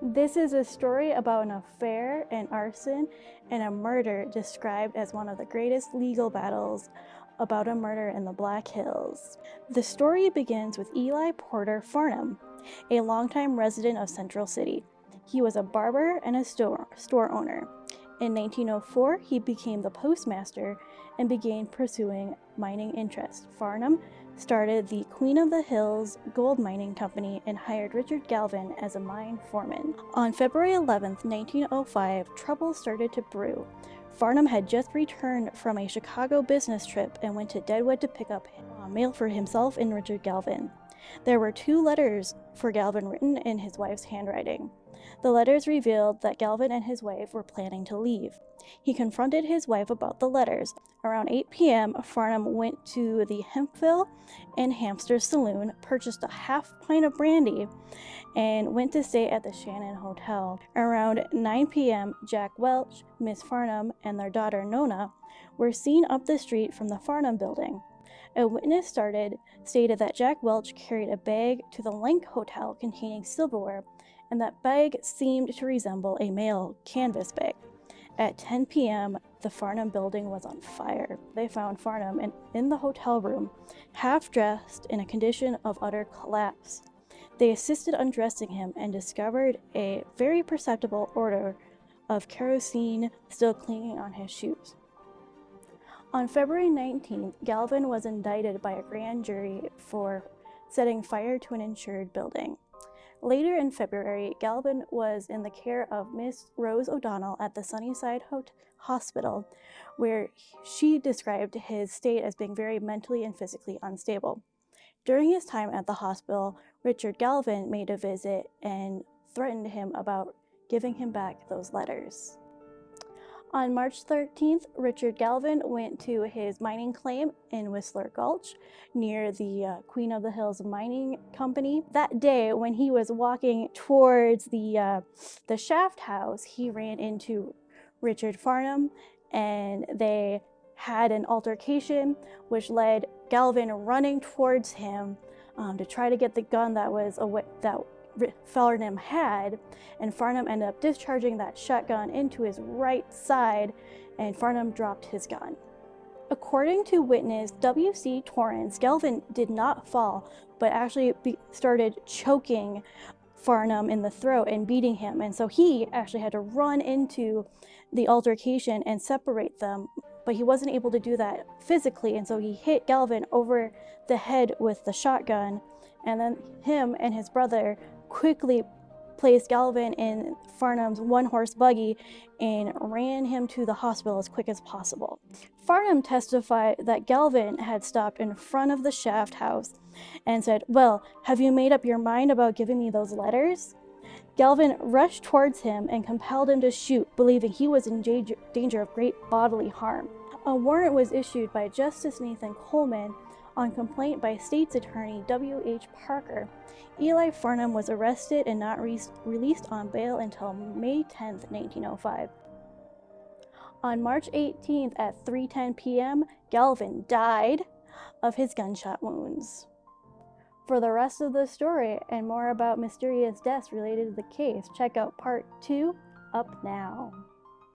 This is a story about an affair, an arson, and a murder described as one of the greatest legal battles about a murder in the Black Hills. The story begins with Eli Porter Farnham, a longtime resident of Central City. He was a barber and a store owner. In 1904, he became the postmaster and began pursuing mining interests. Farnham started the Queen of the Hills Gold Mining Company and hired Richard Galvin as a mine foreman. On February 11, 1905, trouble started to brew. Farnham had just returned from a Chicago business trip and went to Deadwood to pick up mail for himself and Richard Galvin. There were 2 letters for Galvin written in his wife's handwriting. The letters revealed that Galvin and his wife were planning to leave. He confronted his wife about the letters. Around 8 p.m., Farnham went to the Hempville and Hamster Saloon, purchased a half pint of brandy, and went to stay at the Shannon Hotel. Around 9 p.m., Jack Welch, Miss Farnham, and their daughter Nona were seen up the street from the Farnham building. A witness stated that Jack Welch carried a bag to the Link Hotel containing silverware, and that bag seemed to resemble a male canvas bag. At 10 p.m., the Farnham building was on fire. They found Farnham in the hotel room, half-dressed in a condition of utter collapse. They assisted undressing him and discovered a very perceptible odor of kerosene still clinging on his shoes. On February 19th, Galvin was indicted by a grand jury for setting fire to an insured building. Later in February, Galvin was in the care of Miss Rose O'Donnell at the Sunnyside Hospital, where she described his state as being very mentally and physically unstable. During his time at the hospital, Richard Galvin made a visit and threatened him about giving him back those letters. On March 13th, Richard Galvin went to his mining claim in Whistler Gulch near the Queen of the Hills Mining Company. That day, when he was walking towards the shaft house, he ran into Richard Farnham, and they had an altercation, which led Galvin running towards him to try to get the gun that Farnham had, and Farnham ended up discharging that shotgun into his right side, and Farnham dropped his gun. According to witness W.C. Torrance, Galvin did not fall, but actually started choking Farnham in the throat and beating him, and so he actually had to run into the altercation and separate them, but he wasn't able to do that physically, and so he hit Galvin over the head with the shotgun, and then him and his brother quickly placed Galvin in Farnham's one-horse buggy and ran him to the hospital as quick as possible. Farnham testified that Galvin had stopped in front of the shaft house and said, "Well, have you made up your mind about giving me those letters?" Galvin rushed towards him and compelled him to shoot, believing he was in danger of great bodily harm. A warrant was issued by Justice Nathan Coleman on complaint by State's Attorney W.H. Parker. Eli Farnham was arrested and not released on bail until May 10, 1905. On March 18th at 3:10 p.m., Galvin died of his gunshot wounds. For the rest of the story and more about mysterious deaths related to the case, check out Part 2 up now.